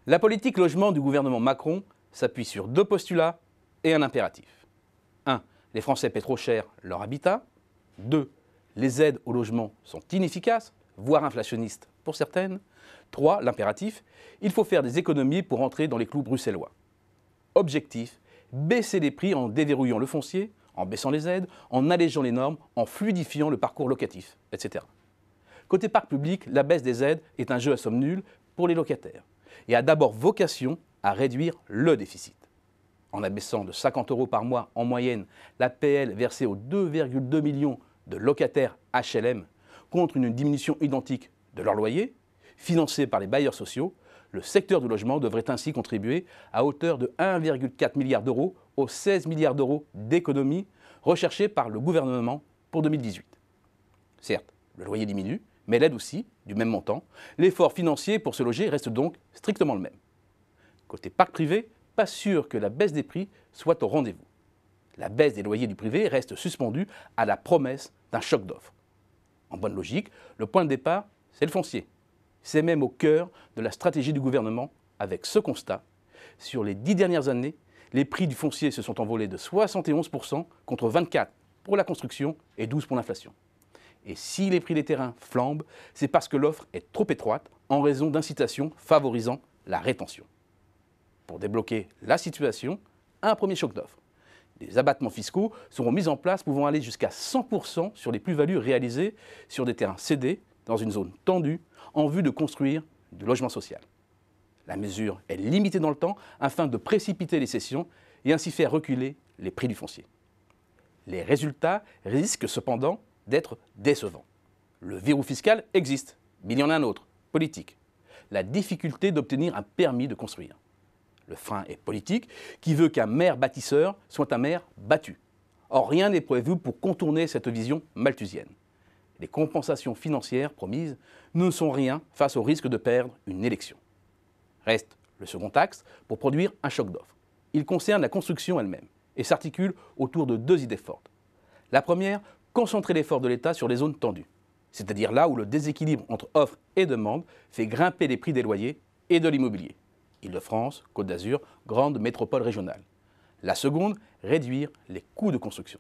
La politique logement du gouvernement Macron s'appuie sur deux postulats et un impératif. 1. Les Français paient trop cher leur habitat. 2. Les aides au logement sont inefficaces, voire inflationnistes pour certaines. 3. L'impératif, il faut faire des économies pour entrer dans les clous bruxellois. Objectif, baisser les prix en déverrouillant le foncier, en baissant les aides, en allégeant les normes, en fluidifiant le parcours locatif, etc. Côté parc public, la baisse des aides est un jeu à somme nulle pour les locataires et a d'abord vocation à réduire le déficit. En abaissant de 50 € par mois en moyenne l'APL versée aux 2,2 millions de locataires HLM contre une diminution identique de leur loyer, financé par les bailleurs sociaux, le secteur du logement devrait ainsi contribuer à hauteur de 1,4 milliard d'euros aux 16 milliards d'euros d'économies recherchées par le gouvernement pour 2018. Certes, le loyer diminue, mais l'aide aussi, du même montant. L'effort financier pour se loger reste donc strictement le même. Côté parc privé, pas sûr que la baisse des prix soit au rendez-vous. La baisse des loyers du privé reste suspendue à la promesse d'un choc d'offres. En bonne logique, le point de départ, c'est le foncier. C'est même au cœur de la stratégie du gouvernement avec ce constat. Sur les 10 dernières années, les prix du foncier se sont envolés de 71% contre 24% pour la construction et 12% pour l'inflation. Et si les prix des terrains flambent, c'est parce que l'offre est trop étroite en raison d'incitations favorisant la rétention. Pour débloquer la situation, un premier choc d'offres. Des abattements fiscaux seront mis en place pouvant aller jusqu'à 100% sur les plus-values réalisées sur des terrains cédés dans une zone tendue en vue de construire du logement social. La mesure est limitée dans le temps afin de précipiter les cessions et ainsi faire reculer les prix du foncier. Les résultats risquent cependant d'être décevants. Le verrou fiscal existe, mais il y en a un autre, politique. La difficulté d'obtenir un permis de construire. Le frein est politique, qui veut qu'un maire bâtisseur soit un maire battu. Or, rien n'est prévu pour contourner cette vision malthusienne. Les compensations financières promises ne sont rien face au risque de perdre une élection. Reste le second axe pour produire un choc d'offres. Il concerne la construction elle-même et s'articule autour de deux idées fortes. La première, concentrer l'effort de l'État sur les zones tendues, c'est-à-dire là où le déséquilibre entre offre et demande fait grimper les prix des loyers et de l'immobilier. Île-de-France, Côte d'Azur, grandes métropoles régionales. La seconde, réduire les coûts de construction.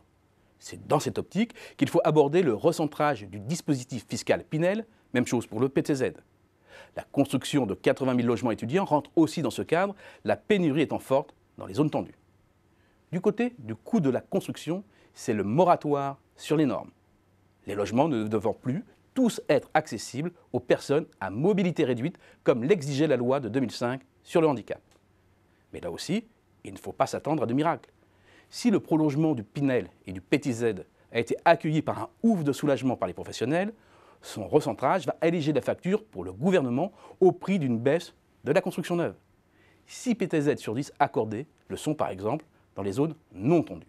C'est dans cette optique qu'il faut aborder le recentrage du dispositif fiscal Pinel, même chose pour le PTZ. La construction de 80 000 logements étudiants rentre aussi dans ce cadre, la pénurie étant forte dans les zones tendues. Du côté du coût de la construction, c'est le moratoire sur les normes. Les logements ne devant plus tous être accessibles aux personnes à mobilité réduite, comme l'exigeait la loi de 2005 sur le handicap. Mais là aussi, il ne faut pas s'attendre à de miracles. Si le prolongement du Pinel et du PTZ a été accueilli par un ouf de soulagement par les professionnels, son recentrage va alléger la facture pour le gouvernement au prix d'une baisse de la construction neuve. 6 PTZ sur 10 accordés le sont par exemple dans les zones non tendues.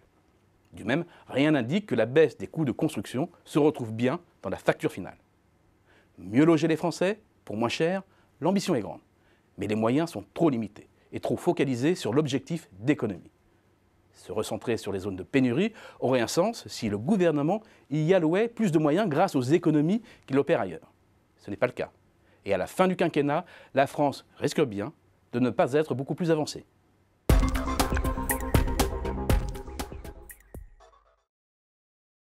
Du même, rien n'indique que la baisse des coûts de construction se retrouve bien dans la facture finale. Mieux loger les Français, pour moins cher, l'ambition est grande. Mais les moyens sont trop limités et trop focalisés sur l'objectif d'économie. Se recentrer sur les zones de pénurie aurait un sens si le gouvernement y allouait plus de moyens grâce aux économies qu'il opère ailleurs. Ce n'est pas le cas. Et à la fin du quinquennat, la France risque bien de ne pas être beaucoup plus avancée.